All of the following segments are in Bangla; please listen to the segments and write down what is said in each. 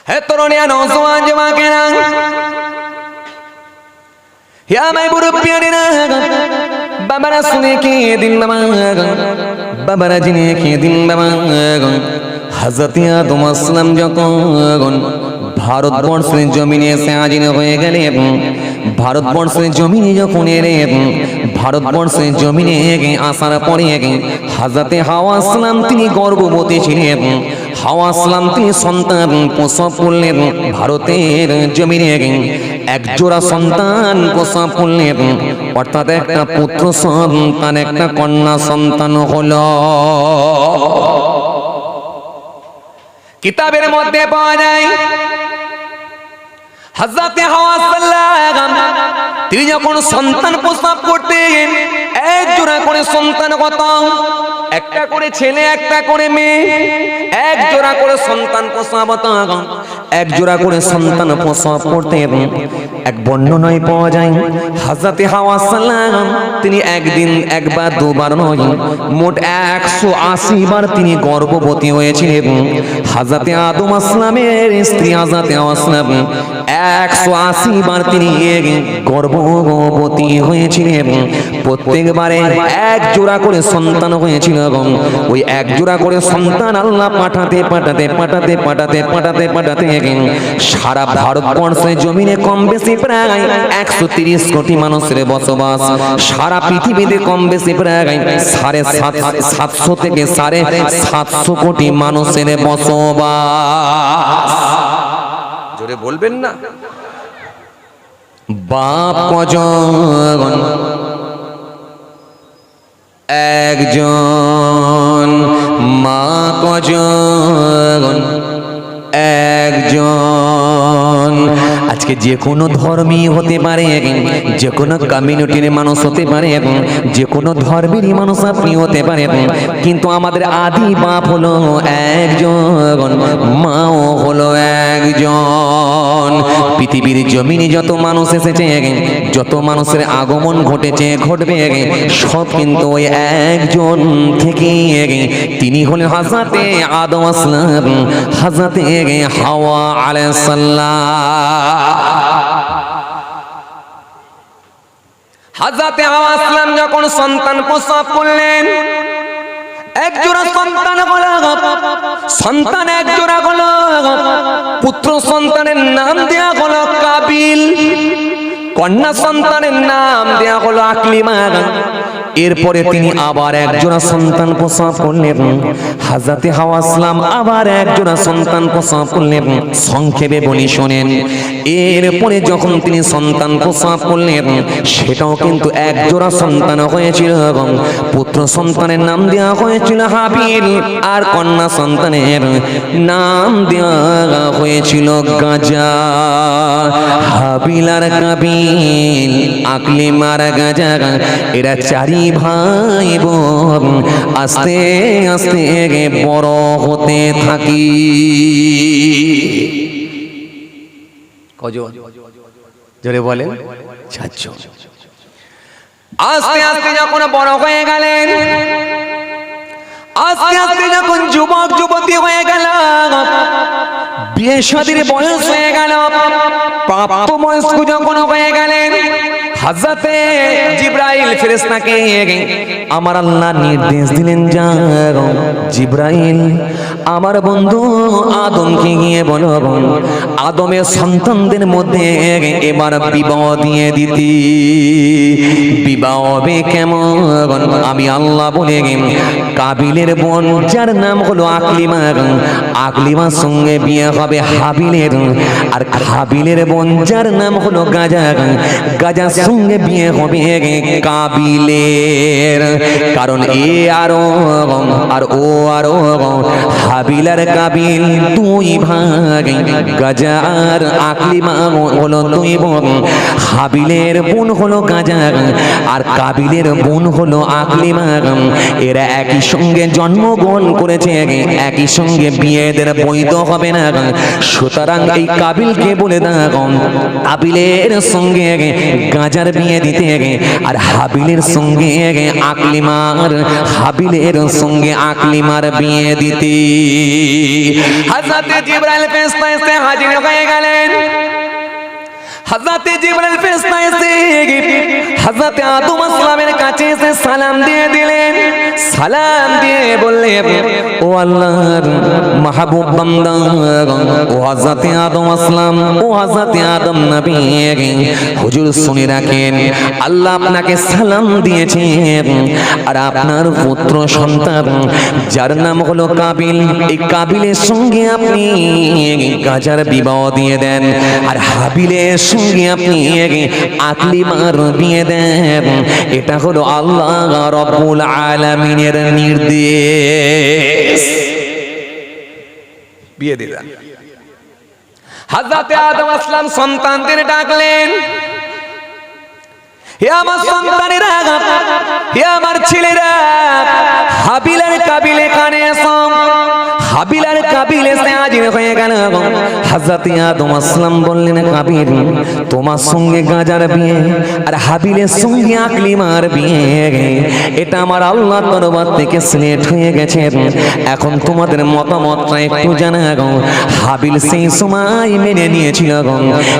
है तरुणिया नौजवान जवाकेरा या मैं बुरुपिया ना बाबरा सुने के दिन बाबरा जिने के दिन हज़रत आदम अलैहिस्सलाम যখন ভারতবর্ষের জমিনে এসে হাজির হয়ে গেলেন ভারতবর্ষের জমিনে যখন এলেন ভারতবর্ষের জমিনে আসার পরে হযরত হাওয়া সালাম তিনি গর্ভবতী ছিলেন হাওয়া সালাম তিনি সন্তান প্রসব করলেন ভারতের জমিনে এক জোড়া সন্তান প্রসব করলেন অর্থাৎ একটা পুত্র সন্তান একটা কন্যা সন্তান হলো কিতাবের মধ্যে পাওয়া যায় হযরত হাওয়া সালাম তিনি যখন সন্তান প্রসব করতেন এক জোড়া করে সন্তান কত একটা করে ছেলে একটা করে মেয়ে এক জোড়া করে সন্তান প্রসব হতো এক জোড়া করে সন্তান প্রসব করতেন এক বর্ণনায় পাওয়া যায় হযরত হাওয়া সালাম তিনি একদিন একবার দুবার নয় মোট 180 বার তিনি গর্ভবতী হয়েছিলেন হযরত আদম আসলামের স্ত্রী হযরত হাওয়া সালাম 180 বার তিনি গর্ভবতী হয়েছিলেন প্রত্যেকবারে এক জোড়া করে সন্তান হয়েছিল ওই এক জোড়া করে সন্তান আল্লাহ পাঠাতে সারা ভারতবর্ষের জমিনে কম বেশি প্রায় 130 কোটি মানুষের বসবাস সারা পৃথিবীতে কম বেশি প্রায় 750 থেকে 750 কোটি মানুষের বসবাস জোরে বলবেন না বাপ কজন একজন মা কজন একজন আজকে যে কোনো ধর্মী হতে পারে যে কোনো কমিউনিটির মানুষ হতে পারে যে কোনো ধর্মেরই মানুষ আপনি হতে পারে কিন্তু আমাদের আদি বাপ হলো একজন মাও হলো একজন পৃথিবীর জমিনে যত মানুষ এসেছে যত মানুষের আগমন ঘটেছে ঘটবে সব কিন্তু ওই একজন থেকে তিনি হলেন হযরত আদম আসলাম হযরত হাওয়া আলাইহিস সালাম হযরত হাওয়া আসলাম যখন সন্তান প্রসব করলেন এক জোড়া সন্তান হলো সন্তান এক জোড়া হলো পুত্র সন্তানের নাম দেয়া হলো কাবিল কন্যা সন্তানের নাম দেয়া হলো আকলিমা এরপরে তিনি আবার এক জোড়া সন্তান প্রসব করলেন হযরত হাওয়া আসলাম আবার এক জোড়া সন্তান প্রসব করলেন সংক্ষেপে বলি শুনেন এরপরে যখন তিনি সন্তান প্রসব করলেন সেটাও কিন্তু এক জোড়া সন্তান হয়েছিল পুত্র সন্তানের নাম দেওয়া হয়েছিল হাবিল আর কন্যা সন্তানের নাম দেওয়া হয়েছিল গাজা হাবিল আর কাবিল আকলিমা আর গাজা এরা চারি ভাই বোন আস্তে আস্তে বড় হতে থাকি কজন জোরে বলেন চারজন আস্তে আস্তে যখন বড় হয়ে গেলেন আস্তে আস্তে যখন যুবক যুবতী হয়ে গেল বিয়ে শাদীর বয়স হয়ে গেল প্রাপ্তবয়স্ক যখন হয়ে গেলেন হযরতে জিবরাইল ফেরেশতাকে আমার আল্লাহ নির্দেশ দিলেন যাও জিবরাইল আমার বন্ধু আদমকে গিয়ে বলো আদমের সন্তানদের মধ্যে এবার বিবাহ দিয়ে দিতি বিবাহ হবে কেমন আমি আল্লাহ বলে কাবিলের বোন যার নাম হলো আকলিমা আকলিমার সঙ্গে বিয়ে হবে হাবিলের আর হাবিলের বোন যার নাম হলো গাজা গাজার সঙ্গে বিয়ে হবে কাবিলের কারণ এ আরো আর ও আরো হাবিল আর কাবিল দুই ভাগ গাজা আর আকলিমা হলো দুই বোন হাবিলের বোন হলো গাজা আর কাবিলের বোন হলো আকলিমা এরা একই একসঙ্গে জন্মগ্রহণ করেছে, একই সঙ্গে বিয়েদের বৈধ হবে না। সুতরাং এই কাবিলকে বলে দাও কাবিলের সঙ্গে গাজার বিয়ে দিতে, আর হাবিলের সঙ্গে আকলিমার, হাবিলের সঙ্গে আকলিমার বিয়ে দিতে। হযরত জিবরাইল ফেরেশতা এসে হাজির হয়ে গেলেন। হযরতে জিবরাইল ফেরেশতা এসে হযরতে আদম আলাইহিসসালামের কাছে এসে সালাম দিয়ে দিলেন। সালাম দিয়ে বললেন, ও আল্লাহর মাহবুব বান্দা, ও হযরতে আদম আসলাম, ও হযরতে আদম নবী, হুজুর শুনে রাখেন, আল্লাহ আপনাকে সালাম দিয়েছেন, আর আপনার পুত্র সন্তান যার নাম হলো কাবিল, এই কাবিলের সঙ্গে আপনি গাজার বিবাহ দিয়ে দেন, আর হাবিলের সঙ্গে আপনি আকলিমার বিয়ে দেন। এটা হলো আল্লাহ রাব্বুল আলামিনের নির্দেশ। বিয়ে দিলেন। হযরতে আদম আসলাম সন্তানদের ডাকলেন, হে আমার সন্তানেরা, হে আমার ছেলেরা, হাবিল আর কাবিল এখানে এসো। হাবিল আর কাবিল এসে হাজির হয়ে গেল। হযরতে আদম আসলাম বললেন, কাবিল তোমার সঙ্গে গাজার বিয়ে, আর হাবিলের সঙ্গে আকলিমার বিয়ে, এটা আমার আল্লাহর দরবার থেকে সিলেক্ট হয়ে গেছে। এখন তোমাদের মতামতটা একটু জানাও। হাবিল সেই সময় মেনে নিয়েছিল,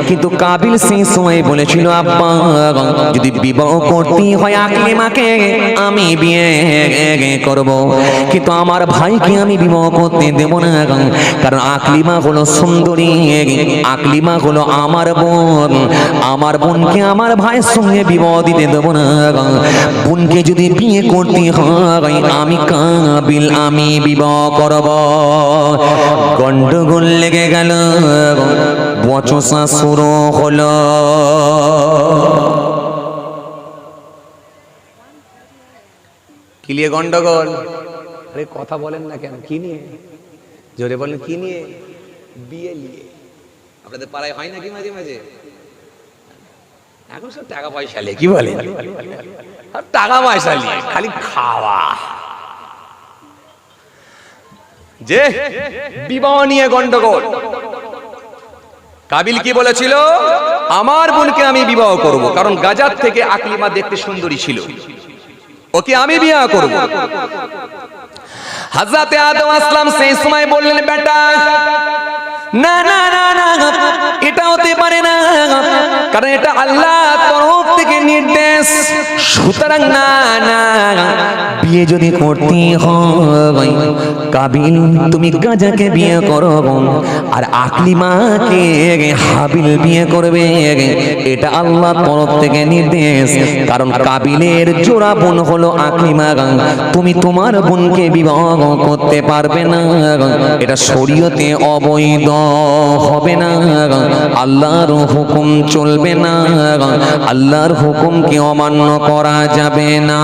কিন্তু কাবিল সেই সময় বলেছিল, আব্বা যদি বিবাহ করতে হয় আকলিমাকে আমি বিয়ে করব, কিন্তু আমার ভাইকে আমি বিবাহ করতে দেব না, কারণ আকলিমা হলো সুন্দরী, আকলিমা হলো আমার বোন, আমার বোনকে আমার ভাইয়ের সঙ্গে বিবাহ দিতে দেব না। বোনকে যদি বিয়ে করতে হয় আমি কাবিল আমি বিবাহ করব। গন্ডগোল লেগে গেল, বচসা শুরু হলো। কি নিয়ে গন্ডগোল? আরে কথা বলেন না কেন? কি নিয়ে? জোরে বলেন, কি নিয়ে? বিয়ে নিয়ে। আপনাদের পাড়ায় হয় নাকি মাঝে মাঝে? এখন সব টাকা পয়সা নিয়ে, কি বলে? টাকা পয়সা নিয়ে খালি খাওয়া। যে বিবাহ নিয়ে গন্ডগোল। কাবিল কি বলেছিল? আমার বোনকে আমি বিবাহ করব, কারণ গাজার থেকে আকলিমা দেখতে সুন্দরী ছিল, ওকে আমি বিয়ে করব। হযরতে আদম আসলাম সেই সময় বললেন, বেটা না না না না, এটা হতে পারে না, কারণ এটা আল্লাহর তরফ থেকে নির্দেশ। সুতরাং না না, বিয়ে যদি করতে হয় কাবিল তুমি গাজাকে বিয়ে করো, আর আকলিমাকে হাবিল বিয়ে করবে, এটা আল্লাহর তরফ থেকে নির্দেশ। কারণ কাবিলের জোড়া বোন হলো আকলিমা, তুমি তোমার বোনকে বিবাহ করতে পারবে না, এটা শরীয়তে অবৈধ হবে না, আল্লাহর হুকুম চলবে না, আল্লাহর হুকুমকে অমান্য করা যাবে না।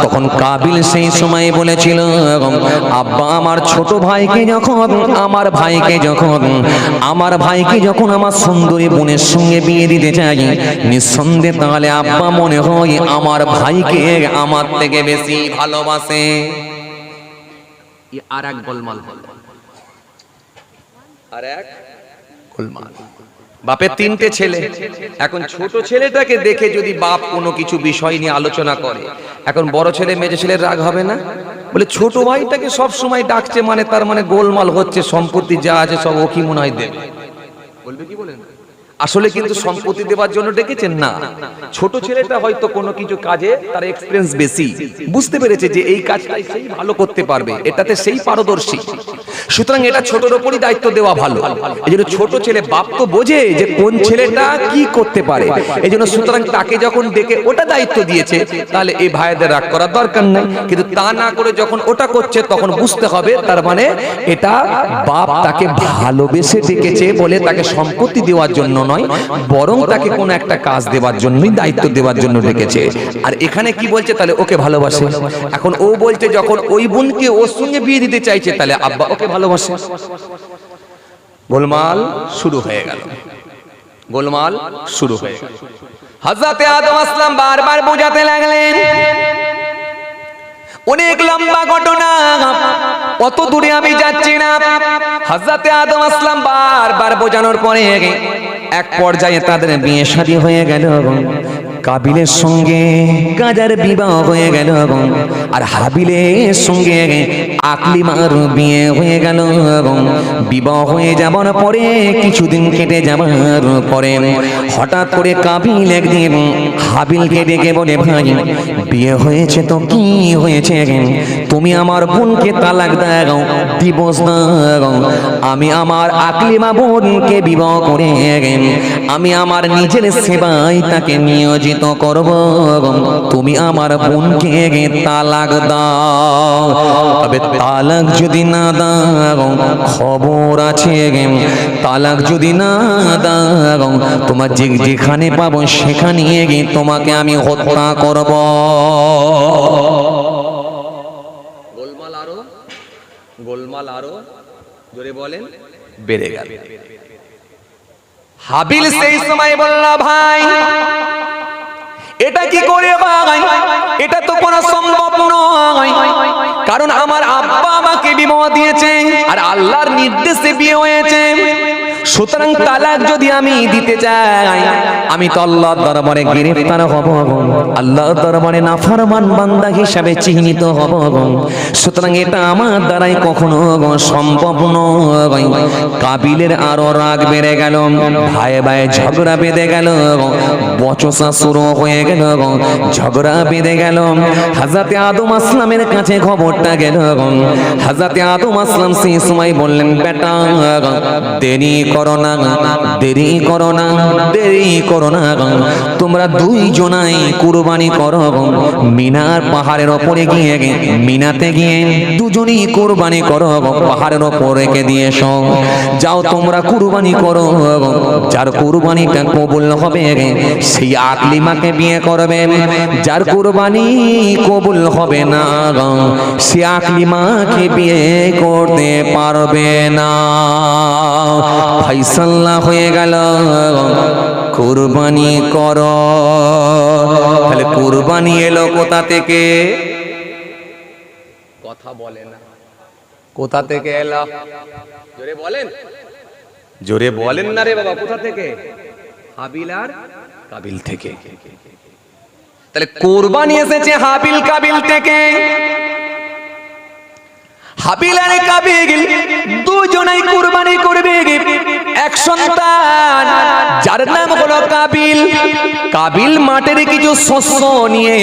তখন কাবিল সেই সময় বলেছিল, আব্বা আমার ছোট ভাইকে যখন আমার ভাইকে যখন আমার সুন্দরী বোনের সঙ্গে বিয়ে দিতে চাই, নিঃসন্দেহে তাহলে আব্বা মনে হয় আমার ভাইকে আমার থেকে বেশি ভালোবাসে। আর এক গোলমাল হলো, আর এক গোলমাল। বাপের তিনটে ছেলে, এখন ছোট ছেলেটাকে দেখে যদি বাপ কোনো কিছু বিষয় নিয়ে আলোচনা করে, এখন বড় ছেলে মেজো ছেলের রাগ হবে না? বলে ছোট ভাইটাকে সব সময় ডাকছে, মানে তার মানে গোলমাল হচ্ছে, সম্পত্তি যা আছে সব ও কি মনে হয় দেবে, বলবে কি বলেন? আসলে কিন্তু সম্পত্তি দেওয়ার জন্য ডেকেছেন না, ছোট ছেলেটা হয়তো কোনো কিছু কাজে তার এক্সপেরিয়েন্স বেশি, বুঝতে পেরেছে যে এই কাজটাই সেই ভালো করতে পারবে, এটাতে সেই পারদর্শী, সুতরাং এটা ছোটর উপরই দায়িত্ব দেওয়া ভালো। এইজন্য ছোট ছেলে বাপ তো বোঝে যে কোন ছেলেটা কি করতে পারে, এইজন্য সুতরাং তাকে যখন ডেকে ওটা দায়িত্ব দিয়েছে, তাহলে এই ভাইদের রাগ করার দরকার নেই। কিন্তু তা না করে যখন ওটা করছে তখন বুঝতে হবে তার মানে এটা বাপ তাকে ভালোবেসে ডেকেছে বলে তাকে সম্পত্তি দেওয়ার জন্য নয়, বরং তাকে কোনো একটা কাজ দেওয়ার জন্যই, দায়িত্ব দেওয়ার জন্য ডেকেছে। আর এখানে কি বলছে? তাহলে ওকে ভালোবাসে। এখন ও বলছে যখন ওই বোনকে ওর সঙ্গে বিয়ে দিতে চাইছে, তাহলে আব্বা ওকে ভালোবাসে। গোলমাল শুরু হয়ে গেল, গোলমাল শুরু হয়ে গেল। হযরতে আদম আসলাম বারবার বোঝাতে লাগলেন, অনেক লম্বা ঘটনা, অত দূরে আমি যাচ্ছি না। হযরতে আদম আসলাম বারবার বোঝানোর পরে এক পর্যায়ে তাদের বিয়ে শাদী হয়ে গেল। কাবিলের সঙ্গে গাজার বিবাহ হয়ে গেল, আর হাবিলের সঙ্গে আকলিমার বিয়ে হয়ে গেল। বিবাহ হয়ে যাবার পরে কিছুদিন কেটে যাবার পরে হঠাৎ করে কাবিল একদিন হাবিলকে ডেকে বলে, ভাই বিয়ে হয়েছে তো কি হয়েছে, তুমি আমার বোনকে তালাক দাও, ডিভোর্স দাও। আমি আমার আকলিমা বোনকে বিবাহ করে আমি আমার নিজের সেবায় তাকে নিয়োজিত করব, তুমি আমার বোনকে তালাক দাও। তবে তালাক যদি না দাও, খবর আছে, তালাক যদি না দাও, তোমার যেখানে পাবো সেখানে গিয়ে তোমাকে আমি হত্যা করব। গোলমাল আরো জোরে বলেন বেড়ে গেল। হাবিল সেই সময় বলল, ভাই এটা কি করে ভাই, এটা তো কোনো সম্ভব নয়, কারণ আমার আব্বা আমাকে বিবাহ দিয়েছে আর আল্লাহর নির্দেশে বিয়ে হয়েছে। সুতরাং তালাক যদি আমি দিতে চাই, আমি তো আল্লাহর দরবারে গ্রেফতার হব, আল্লাহর দরবারে নাফরমান বান্দা হিসাবে চিহ্নিত হব। সুতরাং এটা আমার দ্বারাই কখনো সম্ভব নয়। কাবিলের আরো রাগ বেড়ে গেল, ভাই ভাই ঝগড়া বেঁধে গেল, বচসা শুরু হয়ে গেল, ঝগড়া বেঁধে গেল। হযরতে আদম আসলামের কাছে খবরটা গেল। হযরতে আদম আসলাম সেই সময় বললেন, বেটা দেরি করো না, দেরি করো না, দেরি করো না, তোমরা দুইজনাই কুরবানি করো। মিনার পাহাড়ের ওপরে গিয়ে মিনাতে গিয়ে দুজনই কুরবানি করো, পাহাড়ের ওপর রেখে দিয়ে এসো। যাও তোমরা কুরবানি করো, যার কুরবানিটা কবুল হবে সেই আকলিমাকে বিয়ে করবে, যার কুরবানি কবুল হবে না সে আকলিমাকে বিয়ে করতে পারবে না। ফাইসাল্লা হয়ে গেল, কুরবানি করো। তাহলে কুরবানি এলো কোথা থেকে? কথা বলে না, কোথা থেকে এলো? জোরে বলেন, জোরে বলেন না রে বাবা, কোথা থেকে? হাবিল আর কাবিল থেকে। তাহলে কুরবানি এসেছে হাবিল কাবিল থেকে। হাবিল আর কাবিল দুজনেই কুরবানি করবে এক সন্তান, যার নাম হলো কাবিল। কাবিল মাঠের কিছু শস্য নিয়ে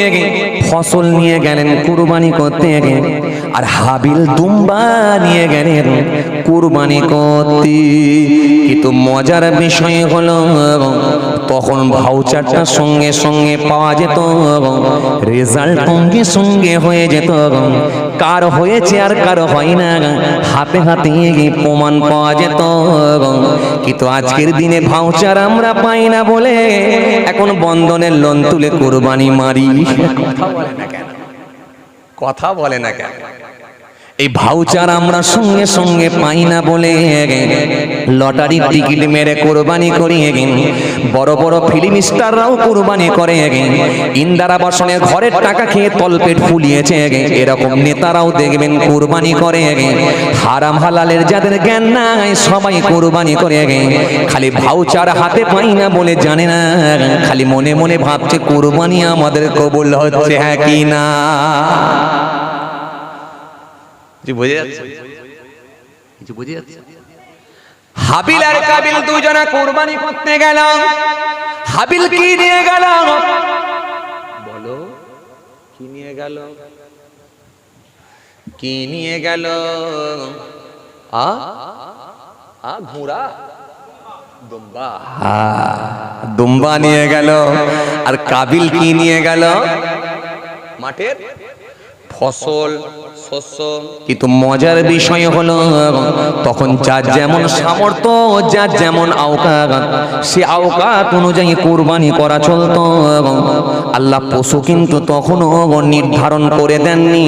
ফসল নিয়ে গেলেন কুরবানি করতে, আর হাবিল দুম্বা নিয়ে গেলেন কুরবানি করতে। কিন্তু মজার বিষয় হলো তখন ভাউচারটা সঙ্গে সঙ্গে পাওয়া যেত, রেজাল্ট সঙ্গে সঙ্গে হয়ে যেত, কার হয়েছে আর কার হয় না হাতে হাতে প্রমাণ পাওয়া যেত। কিন্তু আজকের দিনে ভাউচার আমরা পাই না বলে এখন বন্ধনের লোন তুলে কুরবানি মারি। কথা বলে না কেন? কথা বলে না কেন? এই ভাউচার আমরা সঙ্গে সঙ্গে পাই না বলে লটারির টিকিট মেরে কুরবানি করি। বড় বড় ফিল্ম স্টাররাও কুরবানি করে, ইন্দিরা বসনের ঘরের টাকা খেয়ে তলপেট ফুলিয়েছে এরকম নেতারাও দেখবেন কুরবানি করে। হারাম হালালের যাদের জ্ঞান নাই সবাই কুরবানি করে, খালি ভাউচার হাতে পাই না বলে জানে না, খালি মনে মনে ভাবছে কুরবানি আমাদের কবুল হচ্ছে হ্যাঁ কি না। বুঝে যাচ্ছে? কিছু বুঝে যাচ্ছে? হাবিল আর কাবিল দুজনে কুরবানি করতে গেল। হাবিল কি নিয়ে গেল বলো? কি নিয়ে গেল? কি নিয়ে গেল? ঘোড়া, দুম্বা। দুম্বা নিয়ে গেল। আর কাবিল কি নিয়ে গেল? মাঠের ফসল, শস্য। কিন্তু মজার বিষয় হলো তখন যার যেমন সামর্থ্য, যার যেমন আওকাত, সে আওকাত অনুযায়ী কুরবানি করা চলতো। আল্লাহ পশু কিন্তু তখনও নির্ধারণ করে দেননি।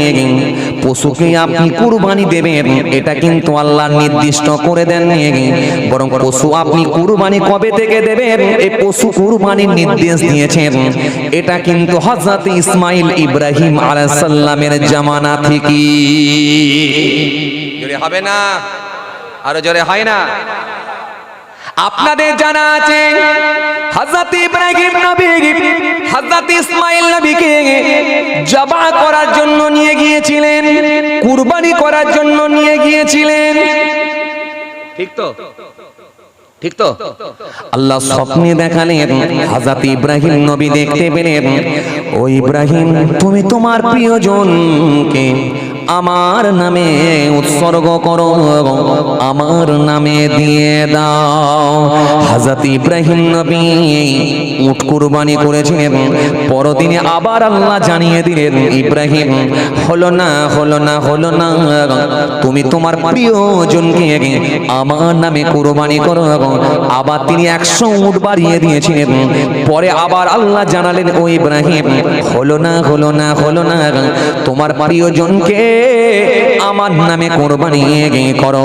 পশুকে আপনি কুরবানি দেবেন, এটা কিন্তু আল্লাহ নির্দিষ্ট করে দেননি, বরং পশু আপনি কুরবানি কবে থেকে দেবেন এই পশু কুরবানির নির্দেশ দিয়েছেন। এটা কিন্তু হযরত ইসমাইল ইব্রাহিম আলাইহিস সালামের জামানা থেকে। জোরে হবে না? আরো জোরে হয় না? আপনাদের জানা আছে হযরত ইব্রাহিম নবী হযরত ইসমাইল নবীকে জবাহ করার জন্য নিয়ে গিয়েছিলেন, কুরবানি করার জন্য নিয়ে গিয়েছিলেন। ঠিক তো? ঠিক তো? আল্লাহ স্বপ্নে দেখালেন, হযরত ইব্রাহিম নবী দেখতে পেলেন, ও ইব্রাহিম তুমি তোমার প্রিয়জনকে আমার নামে উৎসর্গ করো, আমার নামে দিয়ে দাও। হযরত ইব্রাহিম নবী উট কুরবানি করেছিলেন। পরদিনে আবার আল্লাহ জানিয়ে দিলেন, ইব্রাহিম হলো না, হলো না, হলো না, তুমি তোমার প্রিয়জনকে আমার নামে কুরবানি করো। আবার তিনি 100 উট বাড়িয়ে দিয়েছিলেন। পরে আবার আল্লাহ জানালেন, ও ইব্রাহিম হলো না, হলো না, হলো না, তোমার প্রিয়জনকে আমার নামে কুরবানি করো।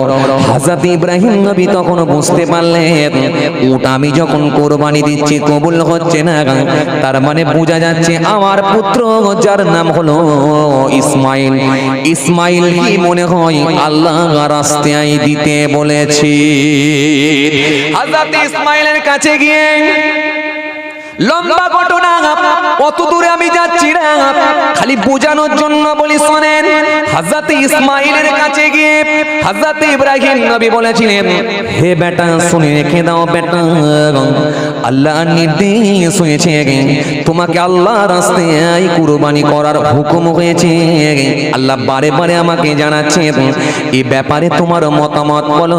হযরত ইব্রাহিম নবী তখন বুঝতে পারলেন, উট আমি যখন কুরবানি দিচ্ছি কবুল হচ্ছে না, তার মানে বোঝা যাচ্ছে আমার পুত্র যার নাম হলো ইসমাইল, ইসমাইল কি মনে হয় আল্লাহ রাস্তায় দিতে বলেছি। হযরত ইসমাইলের কাছে গিয়ে লম্বা ঘটনা, অত দূরে আমি যাচ্ছি না, খালি বোঝানোর জন্য বলি শোনেন। হযরত ইসমাইলের কাছে গিয়ে হযরত ইব্রাহিম নবী বলেছিলেন, হে বেটা শুনে রেখে দাও বেটা, আল্লাহর নির্দেশ হয়েছে, তোমাকে আল্লাহর রাস্তায় কুরবানি করার হুকুম হয়েছে। আল্লাহ বারে বারে আমাকে জানাচ্ছে, এই ব্যাপারে তোমার মতামত বলো।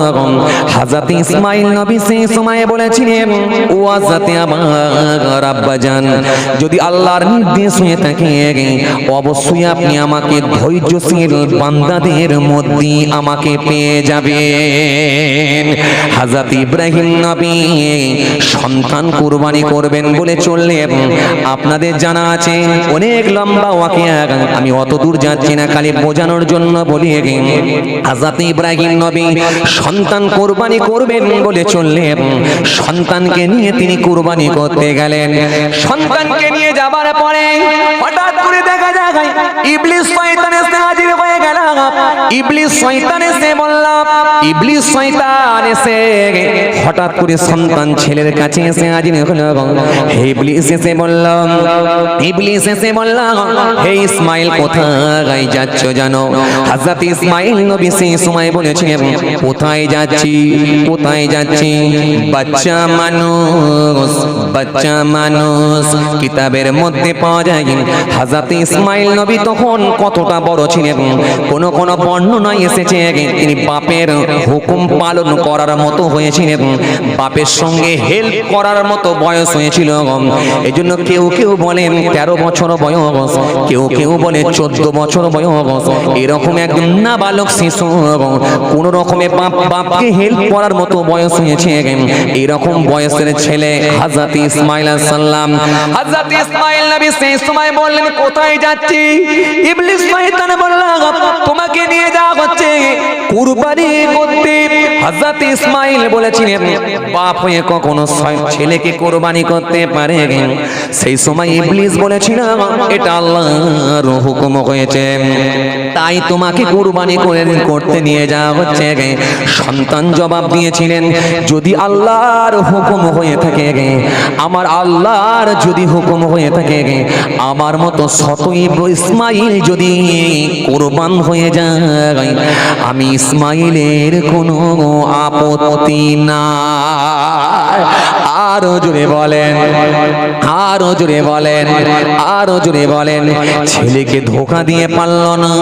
হযরত ইসমাইল নবী সেই সময়ে বলেছিলেন, ও হযরত আমার আব্বাজান, যদি আল্লাহর নির্দেশ হয়ে থাকে অবশ্যই আপনি আমাকে ধৈর্যশীল বান্দাদের মধ্যে আমাকে পেয়ে যাবেন। হযরত ইব্রাহিম নবী সন্তান কুরবানি করবেন বলে চললেন। আপনাদের জানা আছে অনেক লম্বা ওয়াকিয়া, আমি অত দূর যাচ্ছি না, খালি বোঝানোর জন্য বলি। হযরত ইব্রাহিম নবী সন্তান কুরবানি করবেন বলে চললেন। সন্তানকে নিয়ে তিনি কুরবানি করতে গেলেন। সন্তানকে নিয়ে যাবার পরে হঠাৎ করে দেখা যায় ইবলিস শয়তান এসে হাজির হয়ে গেল। ইবলিস শয়তান এসে বলল, ইবলিস শয়তান এসে হঠাৎ করে সন্তান ছেলের কাছে এসে হাজির হলো। হে ইবলিস এসে বলল, ইবলিস এসে বলল, হে ইসমাইল কোথায় যাচ্ছ জানো? হযরত ইসমাইল নবী সেই সময় বলেছিলেন, কোথায় যাচ্ছি, কোথায় যাচ্ছি? বাচ্চা মানুষ, বাচ্চা মানুষ কিতাবের মধ্যে পাওয়া যায়। হযরত ইসমাইল নবী তখন কতটা বড় ছিলেন, কোন কোন বর্ণনায় এসেছে তিনি বাপের হুকুম পালন করার মতো হয়েছিলেন, বাপের সঙ্গে হেল্প করার মতো বয়স হয়েছিল। এজন্য কেউ কেউ বলেন 13 বছর বয়স, কেউ কেউ বলে 14 বছর বয়স। এরকম একজন নাবালক শিশু কোন রকমে বাপকে হেল্প করার মতো বয়স হয়েছে, এরকম বয়সের ছেলে হযরত ইসমাইল আলাইহিস সালাম। হযরত ইসমাইল নবী সেই সময় বললেন, কোথায় যাচ্ছি? ইবলিস শয়তান বলল, তোমাকে নিয়ে যাওয়া হচ্ছে কুরবানি করতে। হযরত ইসমাইল বলেছিলেন, বাপ হয়ে কখনো ছেলেকে কুরবানি করতে পারে? সেই সময় ইবলিস বলেছিল, এটা আল্লাহর হুকুম হয়েছে, তাই তোমাকে কুরবানি করতে নিয়ে যাওয়া হচ্ছে। সন্তান জবাব দিয়েছিলেন, যদি আল্লাহর হুকুম হয়ে থাকে, আমার আল্লাহর যদি হুকুম হয়ে থাকে, আমার মতো শত ইসমাইল যদি কুরবান হয়ে যায়, আমি ইসমাইলের কোনো আপত্তি না। আরো জোরে বলেন, আরো জোরে বলেন, আরো জোরে বলেন। ছেলেকে ধোঁকা দিয়ে পারল না,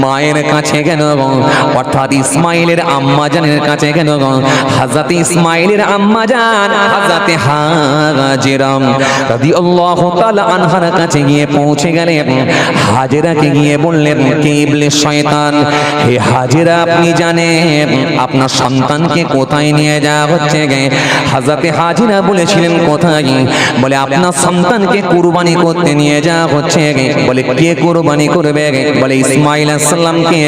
মায়ের কাছে গেল, অর্থাৎ ইসমাইলের আম্মা জানের কাছে গেল। হযরত ইসমাইলের আম্মা জান হযরত হাজেরা রাদিয়াল্লাহু তাআলা আনহার কাছে গিয়ে পৌঁছে গেলেন। হাজেরাকে গিয়ে বললেন, কে ইবলিস শয়তান, হে হাজেরা আপনি জানেন আপনার সন্তানকে কোথায় নিয়ে যাওয়া হচ্ছে? হযরত হাজরাতে হাজিরা বলেছিলেন কোথায়? বলে আপনার সন্তানকে কুরবানি করতে নিয়ে যাওয়া হচ্ছে। বলে কে কুরবানি করবে? বলে ইসমাইল আলাইহিস সালামকে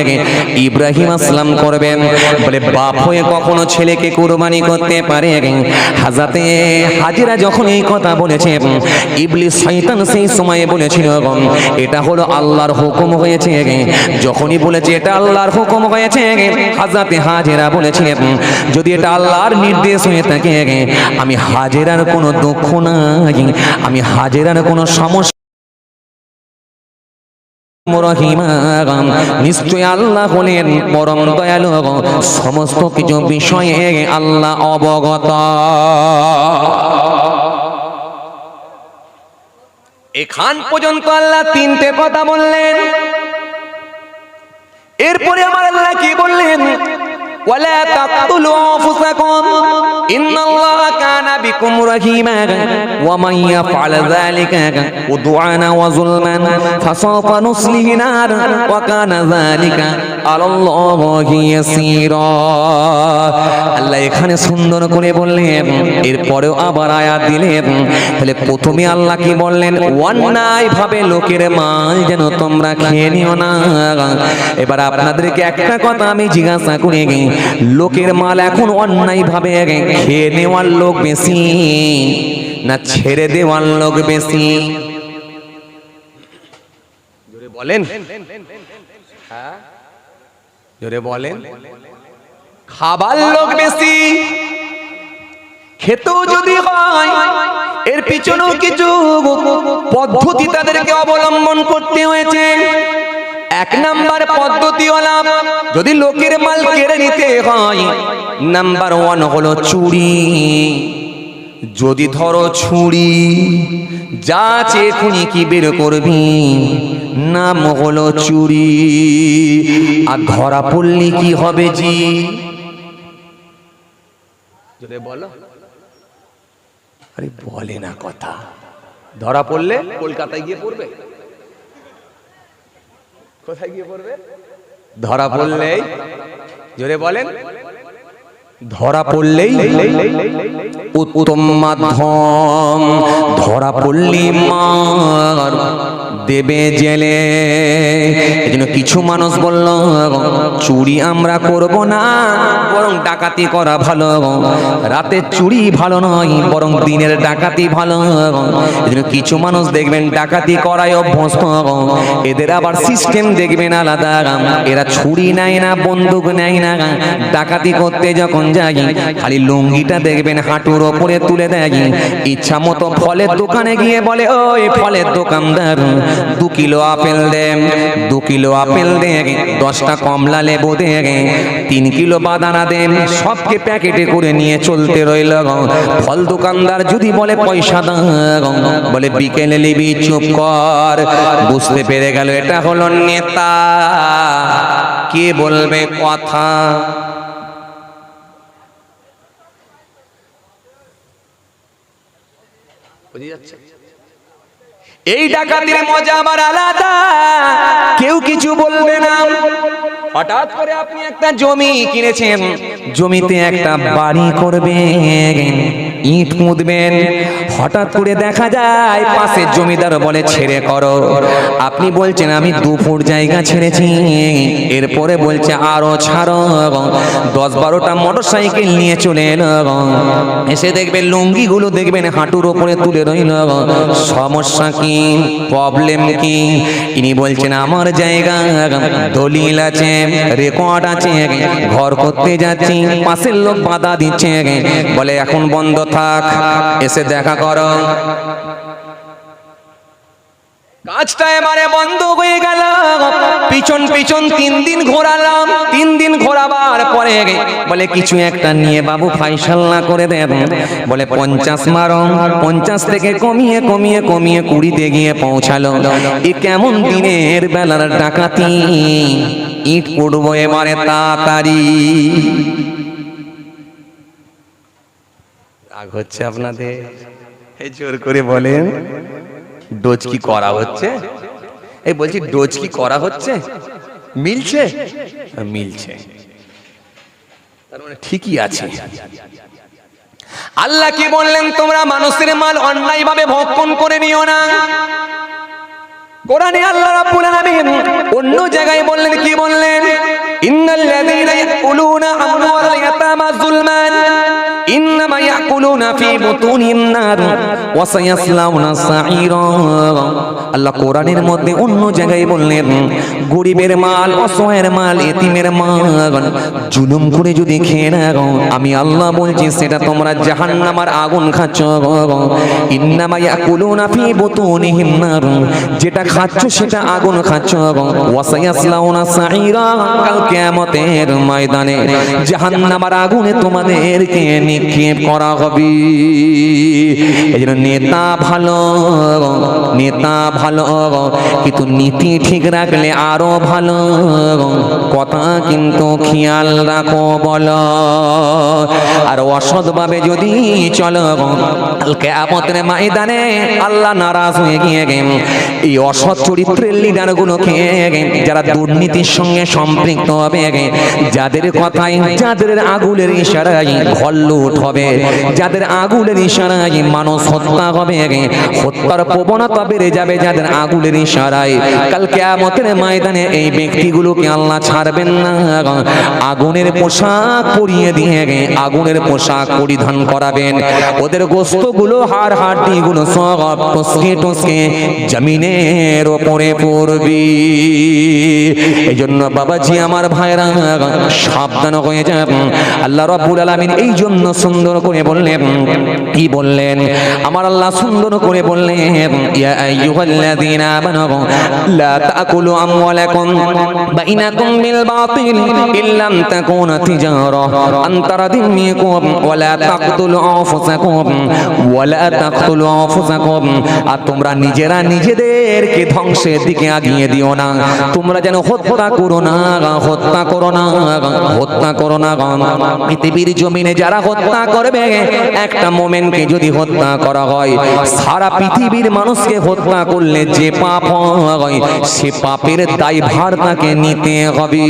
ইব্রাহিম আলাইহিস সালাম করবেন। বলে বাপ হয়ে কখনো ছেলেকে কুরবানি করতে পারে? হাজরাতে হাজিরা যখন এই কথা বলেছে, ইবলিস শয়তান সেই সময়ে বলেছিল এটা হলো আল্লাহর হুকুম হয়েছে। যখনই বলেছে এটা আল্লাহর হুকুম হয়েছে, হাজরাতে হাজিরা বলেছিলেন যদি এটা আল্লাহর নির্দেশ হয়ে থাকে, আমি হাজিরার কোনো দুঃখ নাই, আমি হাজিরার কোনো সমস্যা নিশ্চয় আল্লাহ হলেন পরম দয়ালু, সমস্ত কিছু বিষয়ে আল্লাহ অবগত। এখান পর্যন্ত আল্লাহ তিনটে কথা বললেন। এরপরে আমার আল্লাহ কি বললেন? ওয়ালা তাকতুলু আনফুসাকুম ইন্নাল্লাহা কানা বিকুম রাহিমা ওয়া মান ইয়াফআল যালিকা উদওয়ানা ওয়া যুলমান ফাসাফা নুসলিহি নার ওয়া কানা যালিকা আলাল্লাহি ইয়াসীরা। আল্লাহ এখানে সুন্দর করে বললেন, এরপরেও আবার আয়াত দিলেন। তাহলে প্রথমে আল্লাহ কি বললেন? অন্যায় ভাবে লোকের মাল যেন তোমরা খেয়ে নিও না। এবার আপনাদেরকে একটা কথা আমি জিজ্ঞাসা করি, লোকের মাল এখন অন্যায় ভাবে খেয়ে নেওয়ার লোক বেশি না ছেড়ে দেওয়ার লোক বেশি? জোরে বলেন, জোরে বলেন। খাবার লোক বেশি, খেতেও যদি হয় এর পিছনেও কিছু পদ্ধতি তাদেরকে অবলম্বন করতে হয়েছে। এক নাম্বার পদ্ধতি হলো, যদি লোকের মাল কেড়ে নিতে হয়, নাম্বার ওয়ান হলো চুরি। যদি ধরো ছুরি যা চেয়ে কি বের করবি, নাম হলো চুরি। আর ধরা পড়লি কি হবে জি? যদি বলো, আরে বলে না কথা। ধরা পড়লে কলকাতায় গিয়ে পড়বে। কোথায় গিয়ে পড়বে? ধরা পড়লেই, জোরে বলেন, ধরা পড়লেই উত্তম মাধ্যম। ধরা পড়লি মার দেবে জেলে। এজন্য কিছু মানুষ বলল চুরি আমরা করব না, বরং ডাকাতি করা ভালো। রাতে চুরি ভালো নয়, বরং দিনের ডাকাতি ভালো। এজন্য কিছু মানুষ দেখবেন ডাকাতি করায় অভ্যস্ত, এদের আবার সিস্টেম দেখবেন আলাদা। এরা ছুরি নেয় না, বন্দুক নেয় না, ডাকাতি করতে যখন যায় খালি লুঙ্গিটা দেখবেন হাঁটুর ওপরে তুলে দেয়। ইচ্ছা মতো ফলের দোকানে গিয়ে বলে, ওই ফলের দোকানদার 2 কিলো আপেল দে, 2 কিলো আপেল দে, 10টা কমলা লেবু দে, 3 কিলো বাদানা দে, সবকে প্যাকেটে করে নিয়ে চলতে রইল। ফল দোকানদার যদি বলে পয়সা দাও, বলে বিকেলে নিবি, চুপ কর। বুঝতে পেরে গেল এটা হলো নেতা, কে বলবে কথা। এই ডাকাতির মজা আবার আলাদা, কেউ কিছু বলবে না। হঠাৎ করে আপনি একটা জমি কিনেছেন, জমিতে একটা বাড়ি করবেন, ইট মুদবেন। হঠাৎ করে দেখা যায় পাশের জমিদার বলে ছেড়ে করো। আপনি বলছেন আমি 2 ফুট জায়গা ছেড়েছি, এরপরে বলছে আরো ছাড়ো। 10-12টা মোটরসাইকেল নিয়ে চলে এলো, এসে দেখবেন লুঙ্গিগুলো দেখবেন হাঁটুর ওপরে তুলে রইল। সমস্যা কি, প্রবলেম কি? ইনি বলছেন আমার জায়গা, দলিল আছে, রেকর্ড আছে, ঘর করতে যাচ্ছি, পাশের লোক বাধা দিচ্ছে, বলে এখন বন্ধ থাক, এসে দেখা করো। কাজটা এবারে বন্ধ হয়ে গেল। পিছন পিছন 3 দিন ঘোরালাম, 3 দিন ঘোরাবার পরে বলে কিছু একটা নিয়ে বাবু ফাইসাল্লা করে দেন। বলে 50 মারো। 50 থেকে কমিয়ে কমিয়ে কমিয়ে 20-তে গিয়ে পৌঁছালো। এ কেমন দিনের বেলার ডাকাতি, ইট পড়বো এবারে তাড়াতাড়ি। রাগ হচ্ছে আপনাদের? এই জোর করে বলেন ডোজ কি করা হচ্ছে? এই বলছি ডোজ কি করা হচ্ছে? মিলছে? মিলছে, তার মানে ঠিকই আছে। আল্লাহ কি বললেন, তোমরা মানুষের মাল অন্যায়ভাবে ভক্ষণ করে নিও না। কোরআনে আল্লাহ রাব্বুল আলামিন অন্য জায়গায় বললেন, কি বললেন, ইন্নাল্লাযীনা ইয়াকুলুনা আমওয়ালাল ইয়াতামা যুলমান ইন্নামা ইয়াকুলুনা ফি বুতুনিহিম নার ওয়া সায়াসলাউনা সাঈরা। আল্লাহ কোরআনের মধ্যে অন্য জায়গায় বললেন, গরিবের মাল, অসহায়ের মাল, এতিমের মাল জুলুম করে যদি খেয়ে নাও, আমি আল্লাহ বলছি সেটা তোমরা জাহান্নামের আগুন খাচ্ছ। ইন্নামা ইয়াকুলুনা ফি বুতুনিহিম নার, যেটা খাচ্ছ সেটা আগুন খাচ্ছ। ওয়া সায়াসলাউনা সাঈরা, কাল কিয়ামতের ময়দানে জাহান্নামের আগুনে তোমাদেরকে নিক্ষেপ করা হবে। এজন্য নেতা ভালো, নেতা ভালো, কিন্তু নীতি ঠিক রাখলে আরো ভালো। কথা কিন্তু খেয়াল রাখো বলো। আর অসৎভাবে যদি চলো, কাল কিয়ামতের ময়দানে আল্লাহ নারাজ হয়ে গিয়ে এই অসৎ চরিত্রের লিডারগুলোকে, যারা দুর্নীতির সঙ্গে সম্পৃক্ত হবে, যাদের কথায়, যাদের আগুনের ইশারায় ঘর লুট হবে, যাদের আগুনের ইশারায় মানুষ হত্যা হবে, হত্যার প্রবণতা বেড়ে যাবে যাদের আগুনের ইশারায়, কাল কিয়ামতের ময়দানে এই ব্যক্তিগুলোকে আল্লাহ ছাড়বেন না। আগুনের পোশাক পরিয়ে দিয়ে আগুনের পোশাক পরিধান করাবেন। ওদের গোশতগুলো, হাড় হাড্ডিগুলো সব টসকে টসকে জমিনের ওপরে পড়বে। এই জন্য বাবাজি আমার ভাইরা সাবধান হয়ে যান। আল্লাহ রাব্বুল আলামিন এই জন্য সুন্দর করে বললেন, কি বললেন আমার আল্লাহ সুন্দর করে বললেন, ইয়া আইয়ুহাল্লাযীনা আমানু লা তাকুলু আমওয়ালাকুম বাইনাকুম বিল বাতিল ইল্লাম তাকুনা তিজারা আন তারাদিন মিনকুম ওয়া লা তাকতুলু আনফুসাকুম ওয়া লা তাকতুলু আনফুসাকুম। আর তোমরা নিজেরা নিজেদেরকে ধ্বংসের দিকে আগিয়ে দিও না। তোমরা যেন হত্যা করো না, হত্যা করো না, হত্যা করো না। পৃথিবীর জমিনে যারা হত্যা করবে, একটা মোমেনকে যদি হত্যা করা হয়, সারা পৃথিবীর মানুষকে হত্যা করলে যে পাপ হয়, সে পাপের দায়ভার তাকে নিতে হবে।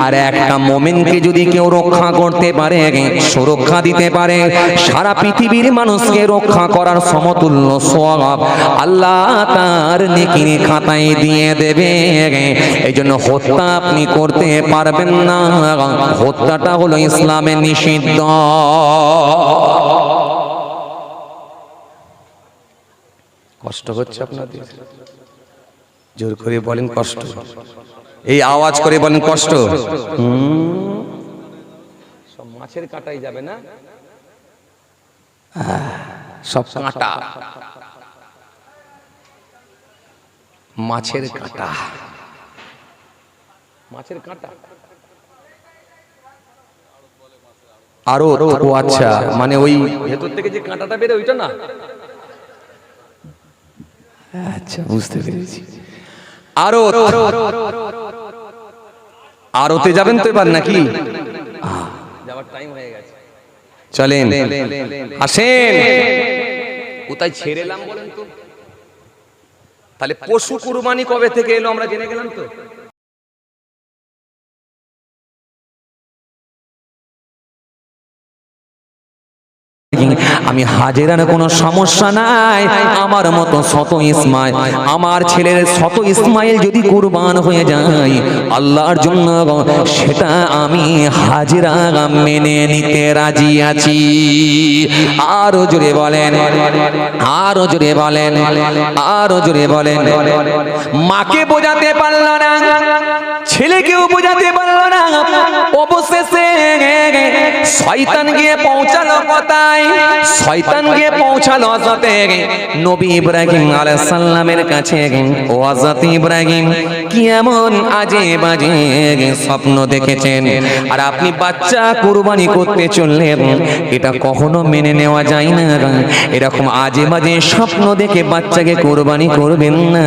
আর একটা মোমেনকে যদি কেউ রক্ষা করতে পারে, সুরক্ষা দিতে পারে, সারা পৃথিবীর মানুষকে রক্ষা করার সমতুল্য সওয়াব আল্লাহ তার নেকির খাতায় দিয়ে দেবে। এই জন্য হত্যা আপনি করতে পারবেন না। হত্যাটা হলো ইসলামে নিষিদ্ধ। কষ্ট হচ্ছে আপনাদের? জোর করে বলেন কষ্ট। এই আওয়াজ করে বলেন কষ্ট। সব মাছের কাটাই যাবে না, সব কাঁটা, মাছের কাঁটা, মাছের কাঁটা। আরো ও আচ্ছা, মানে ওই ভেতর থেকে যে কাঁটাটা বেরোয় ওইটা না? আচ্ছা, বুঝতে পেরেছি। আরো আরোতে যাবেন তো এবার নাকি? যাওয়ার টাইম হয়ে গেছে, চলেন আসেন। কোথায় ছেড়েলাম বলেন তো? তাহলে পশু কুরবানি কবে থেকে এলো আমরা জেনে গেলাম তো। আমি হাজেরার কোনো সমস্যা নাই। আমার মতো শত ইসমাইল, আমার ছেলের শত ইসমাইল যদি কুরবান হয়ে যায় আল্লাহর জন্য, সেটা আমি হাজেরা মেনে নিতে রাজি আছি। আরো জোরে বলেন, আরো জোরে বলেন, আরো জোরে বলেন। মাকে বোঝাতে পারল না, ছেলেকেও বোঝাতে পারল না, অবশেষে শয়তান গিয়ে পৌঁছালো কোথায়? শয়তান গিয়ে পৌঁছালো হযরত নবী ইব্রাহিম আলাইহিস সালামের কাছে। ও হযরত ইব্রাহিম, কি এমন আজে বাজে স্বপ্ন দেখেছেন আর আপনি বাচ্চা কুরবানি করতে চললেন? এটা কখনো মেনে নেওয়া যায় না। এরকম আজে বাজে স্বপ্ন দেখে বাচ্চাকে কুরবানি করবেন না।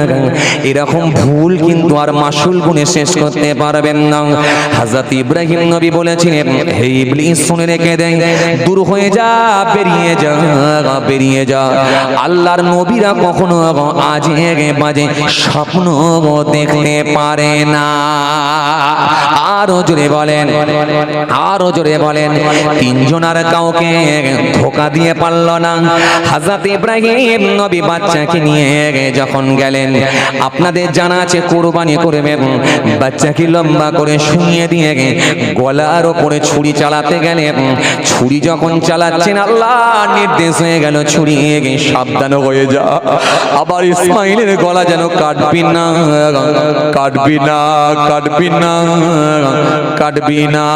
এরকম ভুল কিন্তু আর মাসুল গুনে শেষ করতে পারবেন না। হযরত ইব্রাহিম নবী বলেছিলেন, হে ইবলিস শুনে রেখে দে, দূর হয়ে যা, বেরিয়ে যা, বেরিয়ে যা। আল্লাহর নবীরা কখনো আজে বাজে স্বপ্ন দেখতে পারে না। আরো জোরে বলেন, আরো জোরে বলেন। তিনজন আর কাউকে ধোকা দিয়ে পারল না। হযরত ইব্রাহিম নবী বাচ্চাকে নিয়ে যখন গেলেন, আপনাদের জানা আছে কুরবানি করবেন, বাচ্চাকে লম্বা করে শুইয়ে দিয়ে গলার ওপরে ছুরি চালাতে গেলেন। ছুরি যখন চালাচ্ছেন আল্লাহ নির্দেশ হয়ে গেল ছুরি সাবধান হয়ে যা, আবার ইসমাইলের গলা যেন কাটবি না, কাটবি না, কাটবি না, কাটবি না।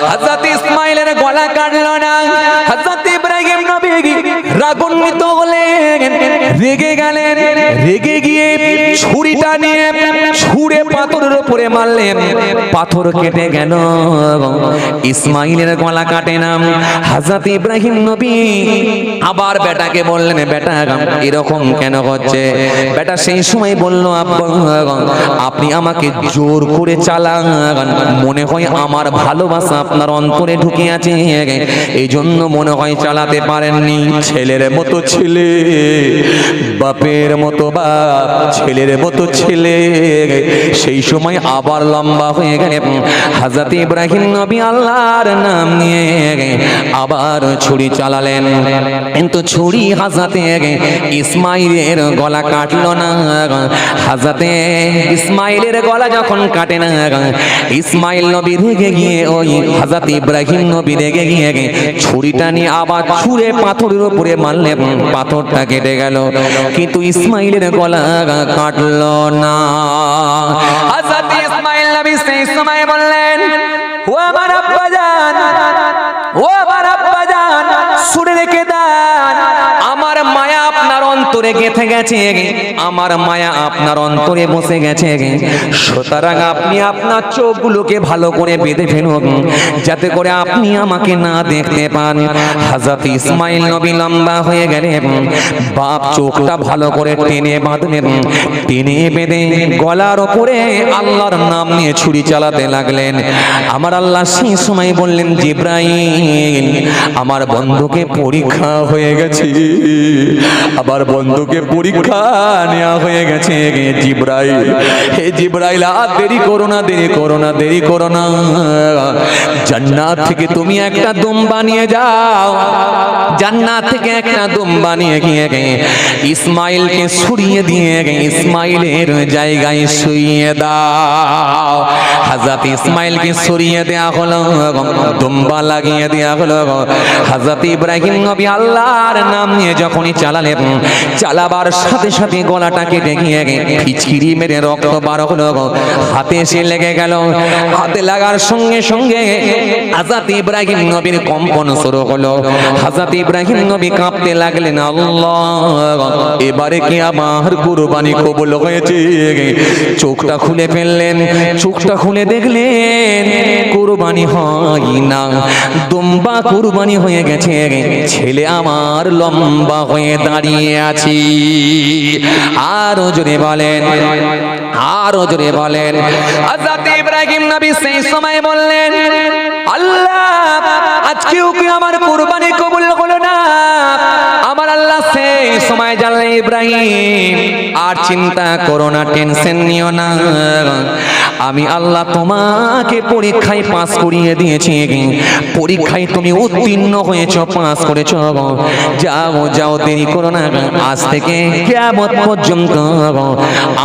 হযরত ইসমাইলের গলা কাটল না। হযরত ইব্রাহিম নবী রাগান্বিত হলেন, রেগে গেলেন। রেগে গিয়ে ছুরিটা নিয়ে ছুঁড়ে পাথরের উপরে মারলেন, পাথর কেটে গেল। ইসমাইলের গলা কাটে না। হযরত ইব্রাহিম নবী আবার বেটাকে বললেন, বেটা এরকম কেন হচ্ছে? বেটা সেই সময় বলল, আব্বা আপনি আমাকে জোর করে চালান, মনে হয় আমার ভালোবাসা আপনার অন্তরে ঢুকে আছে, এই জন্য মনে হয় চালাতে পারেননি। ছেলের মতো ছেলে, বাপের মতো বাপ, ছেলের মতো ছেলে। সেই সময় আবার লম্বা হয়ে গেলে হযরত ইব্রাহিম নবী আল্লাহর নাম নিয়ে আবার ছুরি চালালেন, কিন্তু ছুরি হযরত ইসমাইলের গলা কাটলো না। হযরত ইসমাইলের গলা যখন কাটে না, ইসমাইল নবী রেগে গিয়ে ওই হযরত ইব্রাহিম নবী রেগে গিয়ে ছুরিটা নিয়ে আবার ছুঁড়ে পাথরের উপরে মারলেন, পাথরটা কেটে গেল, কিন্তু ইসমাইলের গলা কাটলো না। হযরত ইসমাইল নবী সেই সময় বললেন, ও আমার আব্বাজান, ও আমার আব্বাজান, শুনে রেখে দেন, আমার মায়া আপনার অন্তরে গেঁথে গেছে, আমার মায়া আপনার অন্তরে বসে গেছে। সুতরাং আপনি আপনার চোখগুলোকে ভালো করে বেঁধে ফেলুন, যাতে করে আপনি আমাকে না দেখতে পান। হযরত ইসমাইল নবী লম্বা হয়ে গেলেন, বাপ চোখটা ভালো করে টেনে বাঁধলেন, টেনে বেঁধে গলার ওপরে আল্লাহর নাম নিয়ে ছুরি চালাতে লাগলেন। আমার আল্লাহ সেই সময় বললেন, জিব্রাইল আমার বন্ধুকে পরীক্ষা হয়ে গেছে, আবার বন্ধুকে পরীক্ষা নেওয়া হয়ে গেছে। জিব্রাইল, হে জিব্রাইল আর দেরি করো না, দেরি করো না, দেরি করো না, জান্নাত থেকে তুমি একটা দুম্বা নিয়ে যাও, জান্নাত থেকে একটা দুম্বা নিয়ে গিয়ে ইসমাইলকে ছুড়িয়ে দিয়ে ইসমাইলের জায়গায় শুইয়ে দাও। হযরত ইসমাইলকে ছুড়িয়ে দেয়া হলো, দুম্বা লাগিয়ে দেয়া হলো। হযরত ইব্রাহিম নবী আল্লাহর নাম নিয়ে যখনই চালালেন, চালাবার সাথে সাথে গলাটা কেটে গিয়ে ফিচকিরি মেরে রক্ত বার হলো, হাতে এসে লেগে গেল। হাতে লাগার সঙ্গে সঙ্গে হযরত ইব্রাহিম নবীর কম্পন শুরু হলো। হযরত ইব্রাহিম নবী কাঁপতে লাগলেন, আল্লাহ এবারে কি আমার কুরবানি কবুল হয়েছে? চোখটা খুলে ফেললেন, চোখটা খুলে দেখলেন কুরবানি হয় না, দুম্বা কুরবানি হয়ে গেছে, ছেলে আমার লম্বা হয়ে দাঁড়িয়ে আছি। আরো জোরে বলেন, আরো জোরে বলেন। হযরত ইব্রাহিম নবী সেই সময় বললেন, আল্লাহ আজকেও কি আমার কুরবানি কবুল হলো না? আমার আল্লাহ সেই সময় জানলেন, ইব্রাহিম আর চিন্তা করো না, টেনশন নিও না, আমি আল্লাহ তোমাকে পরীক্ষায় পাস করিয়ে দিয়েছি, পরীক্ষায় তুমি উত্তীর্ণ হয়েছো, পাস করেছো, যাও যাও, দেরি করো না, আজ থেকে কিয়ামত পর্যন্ত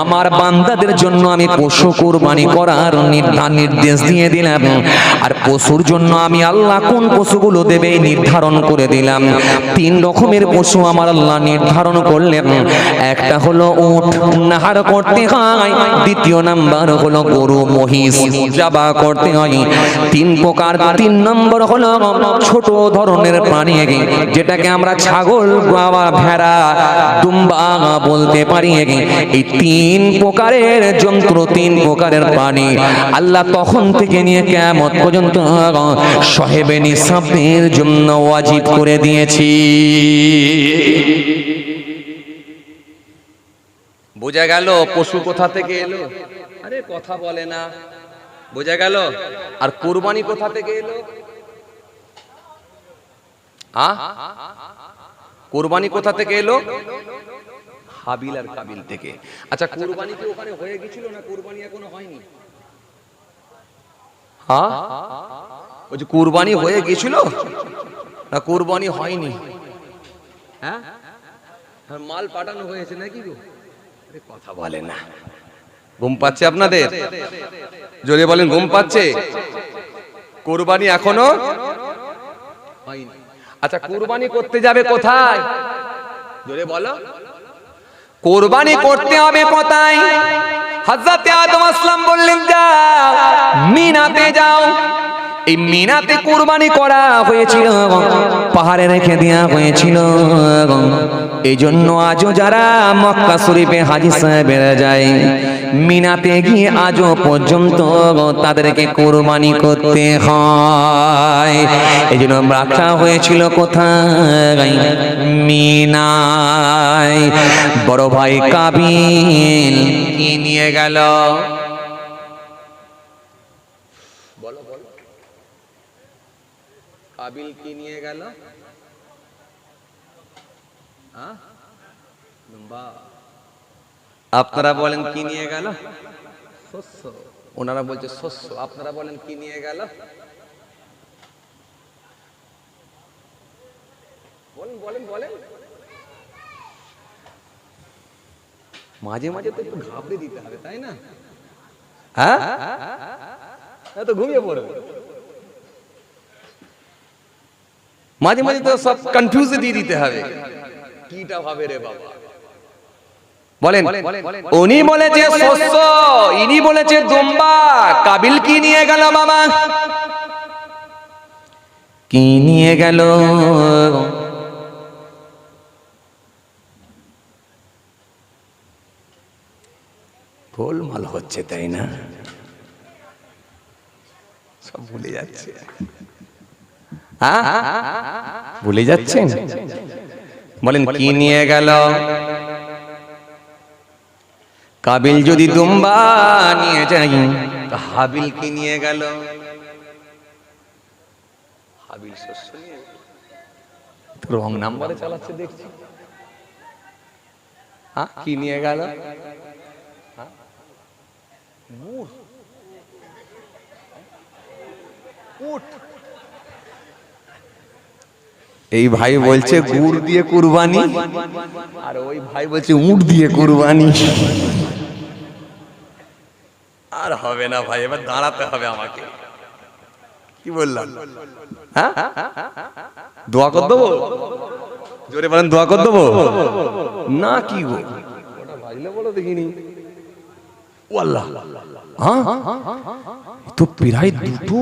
আমার বান্দাদের জন্য আমি পশু কুরবানি করার নির্দেশ দিয়ে দিলাম। আর পশুর জন্য আমি আল্লাহ কোন পশুগুলো দেবে নির্ধারণ করে দিলাম। 3 রকমের পশু আমার আল্লাহ নির্ধারণ করলেন। একটা হলো উট, নাহার করতে হয়। দ্বিতীয় নাম্বার হলো গরু, মহিষ জবা করতে হয়। 3 প্রকার। 3 নম্বর হলো ছোট ধরনের প্রাণী, যেটাকে আমরা ছাগল, ভেড়া, দুম্বা বলতে পারি। এই 3 প্রকারের যন্ত্র, 3 প্রকারের প্রাণী আল্লাহ তখন থেকে নিয়ে কিয়ামত পর্যন্ত সাহেবে নিসাবের জন্য ওয়াজিব করে দিয়েছি। বোঝা গেল পশু কোথা থেকে এলো? আরে কথা বলে না, বোঝা গেল? আর কুরবানি কোথা থেকে এলো? কুরবানি কোথা থেকে এলো? হাবিল আর কাবিল থেকে। আচ্ছা, কুরবানি কি ওখানে হয়ে গেছিল না কুরবানি এখনো হয়নি? হ্যাঁ ওই যে কুরবানি হয়ে গেছিল না কুরবানি হয়নি? হ্যাঁ মাল পাঠানো হয়েছে নাকি গো? কথা বলে না। ঘুম পাচ্ছে আপনাদের? জোরে বলেন ঘুম পাচ্ছে? কুরবানি এখনো হয়নি। আচ্ছা কুরবানি করতে যাবে কোথায়? জোরে বলো। কুরবানি করতে হবে কোথায়? হযরত আদম আসলাম বললেন যাও মিনাতে যাও। এই মিনাতে কুরবানি করা হয়েছিল, পাহাড়ে রেখে দেওয়া হয়েছিল। এই জন্য আজও যারা মক্কা শরীফে হাজী সাহেবেরা যায়, মিনাতে গিয়ে আজও পর্যন্ত তাদেরকে কুরবানি করতে হয়। এই জন্য রাখা হয়েছিল কোথায়? মিনায়। বড় ভাই কাবিল কি নিয়ে গেল? বলো বলো, কাবিল কি নিয়ে গেল? আপনারা বলেন কি নিয়ে গেল? শস্য। ওনারা বলছে শস্য, আপনারা বলেন কি নিয়ে গেল? বলেন বলেন বলেন। মাঝে মাঝে তো একটু ঘাবড়ে দিতে হবে, তাই না? হ্যাঁ তো ঘুমিয়ে পড়বে। মাঝে মাঝে তো সব কনফিউজ দিয়ে দিতে হবে, কিটা হবে রে বাবা। বলেন উনি বলেছে শস্য, ইনি বলেছে দুম্বা। কাবিল কি নিয়ে গেল বাবা? কি নিয়ে গেল? গোলমাল হচ্ছে, তাই না? সব ভুলে যাচ্ছে। হ্যাঁ ভুলে যাচ্ছেন? বলেন কি নিয়ে গেল? কাবিল যদি দুম্বা নিয়ে যাই, হাবিল কি নিয়ে গেল? হাবিল শস্য নিয়ে রং নাম্বারে চালাচ্ছে দেখছি। হ্যাঁ কি নিয়ে গেল? এই ভাই বলছে গুড় দিয়ে কুরবানি, আর ওই ভাই বলছে উট দিয়ে কুরবানি। আর হবে না ভাই, এবার দাঁড়াতে হবে আমাকে। কি বললাম? হ্যাঁ দোয়া করে দেবো? জোরে বলেন দোয়া করে দেবো না? কি গো ওটা ভাজলে বলো দেখিনি। ওয়াল্লাহ হ্যাঁ তো প্রায় দুটো।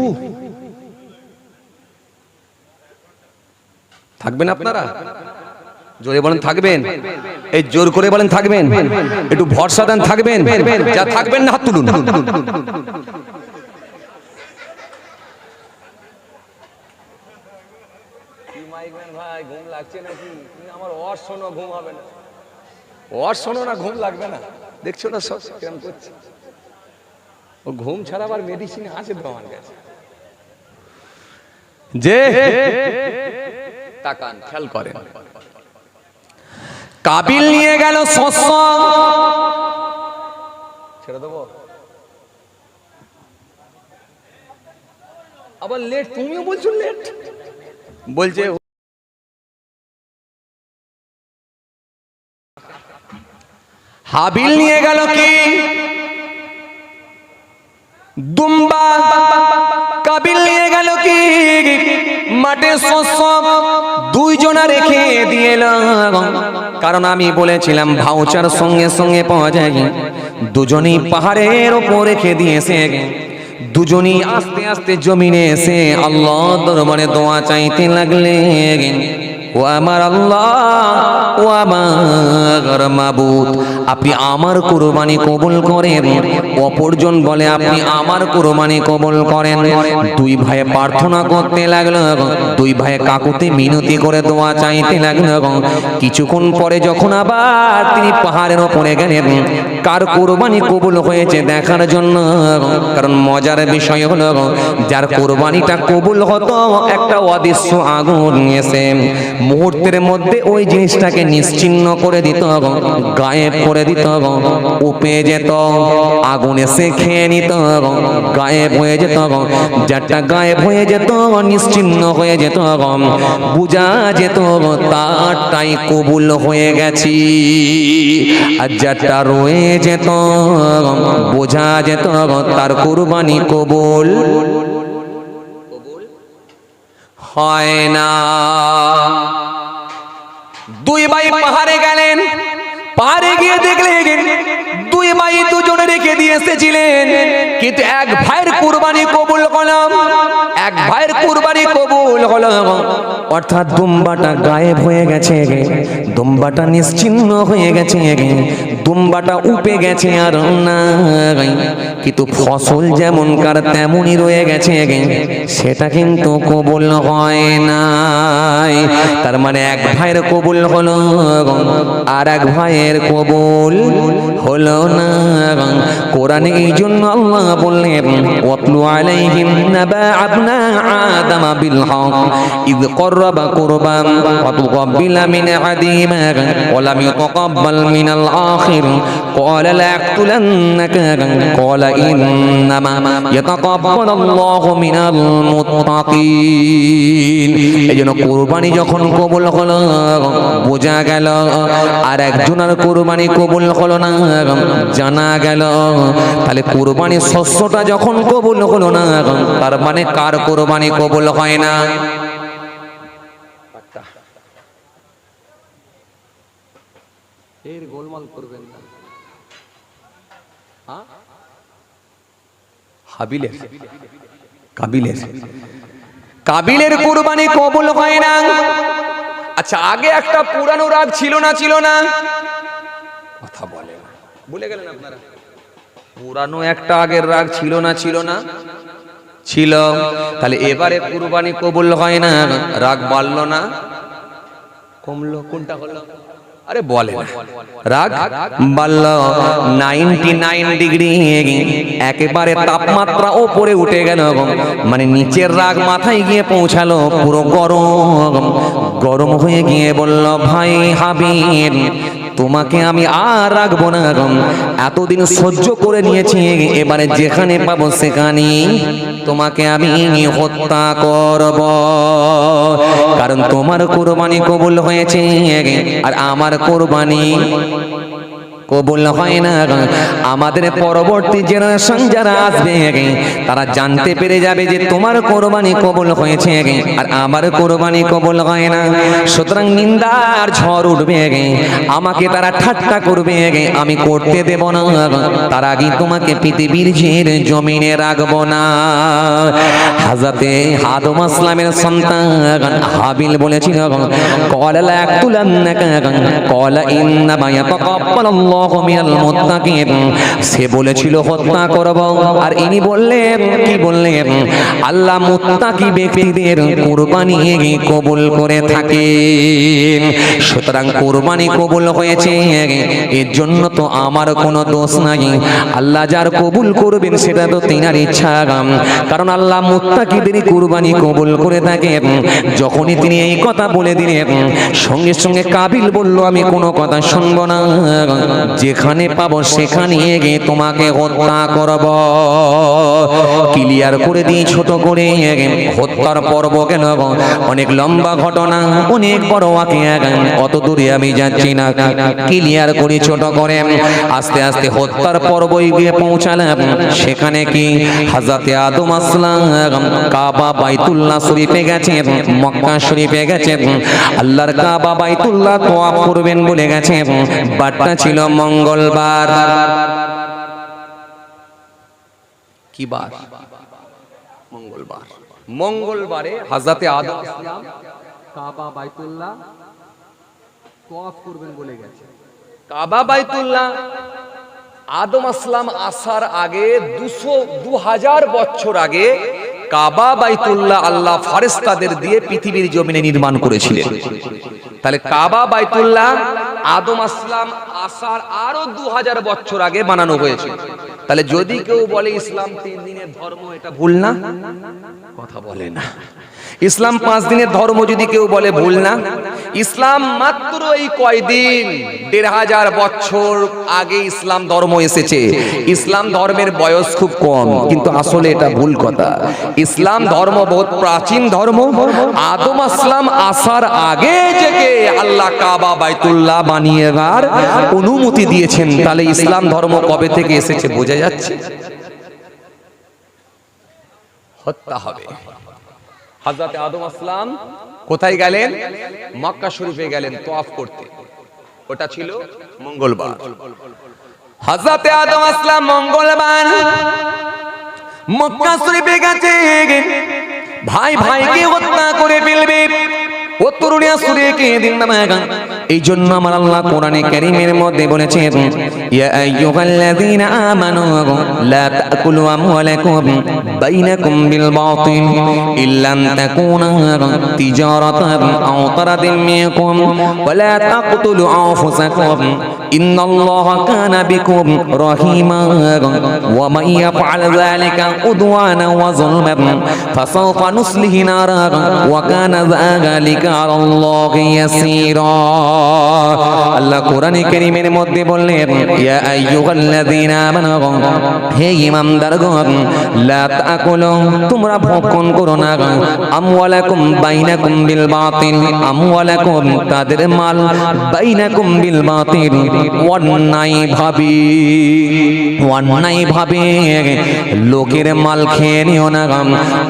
থাকবেন আপনারা? জোরে বলেন থাকবেন? এই জোর করে বলেন থাকবেন? একটু ভরসা দেন থাকবেন? যা থাকবেন না হাত তুলুন। ভাই ঘুম লাগছে নাকি? আমার ওয়াজ শোনো, ঘুম হবে না। ওয়াজ শোনো না, ঘুম লাগবে না। দেখছো না সব কেমন করছে? ও ঘুম ছাড়া আবার মেডিসিন আছে তো আমার কাছে। যে তাকান খেয়াল করেন, কাবিল নিয়ে গেল শস্য। ছেড়ে দেবো আবার লেট? তুমিও বলছো লেট। বলছে হাবিল নিয়ে গেল কি? দুম্বা। কাবিল নিয়ে গেল কি? মাঠে শস্য। দুইজনা রেখে দিয়ে এলাম, কারণ আমি বলেছিলাম ভাউচার সঙ্গে সঙ্গে পাওয়া যায়। দুজনেই পাহাড়ের ওপর রেখে দিয়েছে। দুজনেই আস্তে আস্তে জমিনে এসে আল্লাহ দরবারে দোয়া চাইতে লাগলেন। ও আমার আল্লাহ, ও আমার মাবুদ, আপনি আমার কুরবানি কবুল করেন। অপরজন বলে আপনি আমার কুরবানি কবুল করেন। দুই ভাই প্রার্থনা করতে লাগলো, দুই ভাই কাকুতে মিনতি করে দোয়া চাইতে লাগলো। কিছুক্ষণ পরে যখন আবার তিনি পাহাড়ের ওপরে গেলেন, কার কুরবানি কবুল হয়েছে দেখার জন্য। কারণ মজার বিষয় হলো, যার কুরবানিটা কবুল হতো একটা অদৃশ্য আগুন এসে মুহূর্তের মধ্যে ওই জিনিসটাকে নিশ্চিহ্ন করে দিত, গায়েব করে দিত, উপে যেত, আগুন এসে খেয়ে নিত, গায়েব হয়ে যেত। যারটা গায়েব হয়ে যেত, নিশ্চিহ্ন হয়ে যেত, বুঝা যেত তারটাই কবুল হয়ে গেছে। আর যারটা রয়ে যেত, বোঝা যেত তার কুরবানি কবুল হয় না। দুই ভাই পাহাড়ে গেলেন, পাহাড়ে গিয়ে দেখলেন দুই ভাই দুজনে রেখে দিয়ে এসেছিলেন, কিন্তু এক ভাইয়ের কুরবানি কবুল হলাম, এক ভাইয়ের কুরবানি কবুল হলো, অর্থাৎ দুম্বাটা গায়েব হয়ে গেছে, দুম্বাটা নিশ্চিহ্ন হয়ে গেছে, দুম্বাটা উপে গেছে আর নাই, কিন্তু ফসল যেমনকার তেমনই রয়ে গেছে, সেটা কিন্তু কবুল হয় নাই। তার মানে এক ভাইয়ের কবুল হলো আর এক ভাইয়ের কবুল হলো না। কোরআনে এই জন্য আল্লাহ বললেন, ওয়াতলু আলাইহিম নাবা আবনা আদম বিল হক ইয ক্বাররাবা কুরবান ফাতুকাব্বিলা মিন আহাদিহিমা ওয়া লাম ইউতাকাব্বাল মিনাল আখির ক্বালা লা আক্তুলান্নাকা ক্বালা ইন্নামা ইয়াতাকাব্বালুল্লাহু মিনাল মুত্তাকিন। এইজন্য কুরবানি যখন কবুল হলো, বোঝা গেল আর একজনের কুরবানি কবুল হলো না, জানা গেল। তাহলে কুরবানি শস্যটা যখন কবুল হলো না, তার মানে কার কুরবানি কবুল হয় না? এর গোলমাল করবেন না। হাবিলের কাবিলের কাবিলের কুরবানি কবুল হয় না। আচ্ছা, আগে একটা পুরানো রাগ ছিল না? ছিল না? কথা বলে না, ভুলে গেলেন আপনারা? পুরানো একটা আগের রাগ ছিল না? ছিল না? ছিল। তাহলে এবারে কুরবানি কবুল হয় না, রাগ বাড়লো না কমলো? কোনটা হলো? আরে বলে না, রাগ বাড়লো। 99 ডিগ্রি একেবারে তাপমাত্রা ওপরে উঠে গেল, মানে নিচের রাগ মাথায় গিয়ে পৌঁছালো, পুরো গরম গরম হয়ে গিয়ে বলল, ভাই হাবিব, তোমাকে আমি আর রাখবো না, এতদিন সহ্য করে নিয়েছি, এবারে যেখানে পাবো সেখানে তোমাকে আমি হত্যা করব, কারণ তোমার কুরবানি কবুল হয়েছে আর আমার কুরবানি কবুল হয় না। আমাদের পরবর্তী জেনারেশন যারা আসবে, তারা জানতে পেরে যাবে যে তোমার কুরবানি কবুল হয়েছে আর আমার কুরবানি কবুল হয় না। সুতরাং নিন্দার ঝড় উঠবে, আমাকে তারা ঠাট্টা করবে, আমি করতে দেব না, তার আগে তোমাকে পৃথিবীর জমিনে রাখবো না। হযরতে আদম আলাইহিস সন্তান হাবিল বলেছিল, ক্বালা লা আক্তুলান্নাকা ক্বালা ইন্নামা ইয়াতাকাব্বালুল্লাহু মিনাল মুত্তাকিন। সে বলেছিল হত্যা করব, আর ইনি বললেন, কি বললেন? আল্লাহ মুত্তাকি ব্যক্তিদের কুরবানি কবুল করে থাকেন। সুতরাং কুরবানি কবুল হয়েছে, এর জন্য তো আমার কোনো দোষ নাই। আল্লাহ যার কবুল করবেন সেটা তো তিনার ইচ্ছা, কারণ আল্লাহ মুত্তাকিদের কুরবানি কবুল করে থাকেন। যখনই তিনি এই কথা বলে দিলেন, সঙ্গে সঙ্গে কাবিল বলল, আমি কোনো কথা শুনবো না, যেখানে পাবো সেখানে গিয়ে তোমাকে হত্যা করব। ক্লিয়ার করে দিই ছোট করে, হত্যার পর্ব কেন, অনেক লম্বা ঘটনা, অনেক বড় ওয়াকিয়া, অত দূরে আমি যাচ্ছি না, ক্লিয়ার করি ছোট করে। আস্তে আস্তে হত্যার পর্বই গিয়ে পৌঁছালাম। সেখানে কি হযরতে আদম আসলাম কাবা বাইতুল্লাহ শরীফে গেছেন, মক্কা শরীফে গেছেন, আল্লাহর কাবা বাইতুল্লাহ তওয়াফ করবেন বলে গেছেন। বারটা ছিল মঙ্গলবার। কি বার? মঙ্গলবার। মঙ্গলবারে হযরতে আদম আসলাম কাবা বাইতুল্লাহ তওয়াফ করবেন বলে গেছে। কাবা বাইতুল্লাহ আদম আসলাম আসার আগে 2000 বছর আগে কাবা বাইতুল্লাহ আল্লাহ ফেরেশতাদের দিয়ে পৃথিবীর জমিনে নির্মাণ করেছিলেন। তাহলে কাবা বাইতুল্লাহ আদম আসলাম আসার আরো 2000 বছর আগে বানানো হয়েছে। তাহলে যদি কেউ বলে ইসলাম 3 দিনের ধর্ম, এটা ভুল না? কথা বলে না। ইসলাম 5 দিনের ধর্ম যদি কেউ বলে ভুল না। ইসলাম মাত্র এই কয়দিন 1500 বছর আগে ইসলাম ধর্ম এসেছে। ইসলাম ধর্মের বয়স খুব কম, কিন্তু আসলে এটা ভুল কথা। ইসলাম ধর্ম বহুত প্রাচীন ধর্ম। আদম আসলাম আসার আগে থেকে আল্লাহ কাবা বাইতুল্লাহ বানিয়ে দেওয়ার অনুমতি দিয়েছেন। তাহলে ইসলাম ধর্ম কবে থেকে এসেছে বোঝা যাচ্ছে। হত্যা হবে। হযরত আদম আসলাম কোথায় গেলেন? মক্কা শরীফে গেলেন তওয়াফ করতে। ওটা ছিল মঙ্গলবার। হযরত আদম আসলাম মঙ্গলবার মক্কা শরীফে গেছে। ভাই ভাইকে হত্যা করে ফেলবে। ও তরুণিয়া সূরা কে দিন নামা। এই জন্য আমার আল্লাহ কোরআনে কারীমের মধ্যে বলেছেন, ইয়া আইয়ুহাল্লাযীনা আমানু লা তাকুলু আমওয়ালাকুম বাইনাকুম বিল বাতিল ইল্লা আন তাকুনা তিজারাতান আও তারাদিন মিনকুম ওয়া লা তাকতুলু আনফুসাকুম ইন্নাল্লাহা কানা বিকুম রহিমা ওয়া মান ইয়াফআল যালিকা উদওয়ানা ওয়া যুলমান ফাসাওফা নুসলিহি নারা ওয়া কানা যালিকা আলাল্লাহি ইয়াসীরা। আল্লাহ কোরআনে কারীমের মধ্যে বললেন, ইয়া আইয়ুহাল্লাযীনা আমানু, হে ঈমানদারগণ, লা তাকুলু, তোমরা ভক্ষণ করো না, আমওয়ালাকুম বাইনাকুম বিল বাতিল, আমওয়ালাকুম তাদের মাল, বাইনাকুম বিল বাতিল অন্যায় ভাবে লোকের মাল খেয়ে নিও না,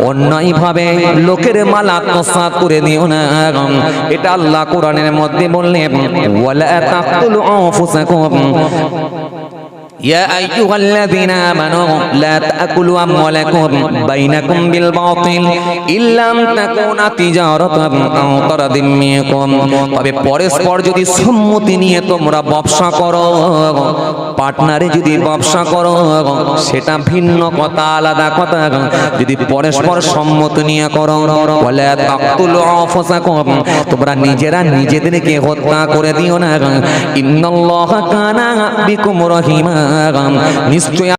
অন্যায় ভাবে লোকের মাল আত্মসাৎ করে নিও না। এটা আল্লাহ কোরআনের মধ্যে বললেন, ওয়ালা তাকতুলু আনফুসাকুম ইয়া আইয়ুহাল্লাযীনা আমানু লা তাকুলু আমওয়ালাকুম বাইনাকুম বিল বাতিল ইল্লা আন তাকুনা তিজারাতান আও তারাদিন মিনকুম। তবে পরস্পর যদি সম্মতি নিয়ে তোমরা ব্যবসা করো, পার্টনারে যদি ব্যবসা করো সেটা ভিন্ন কথা, আলাদা কথা। যদি পরস্পর সম্মতি নিয়ে করো, ওয়ালা তাকতুলু আনফুসাকুম, তোমরা নিজেরা নিজেদেরকে হত্যা করে দিও না। ইন্নাল্লাহা কানা বিকুম রহিমা, নিশ্চয়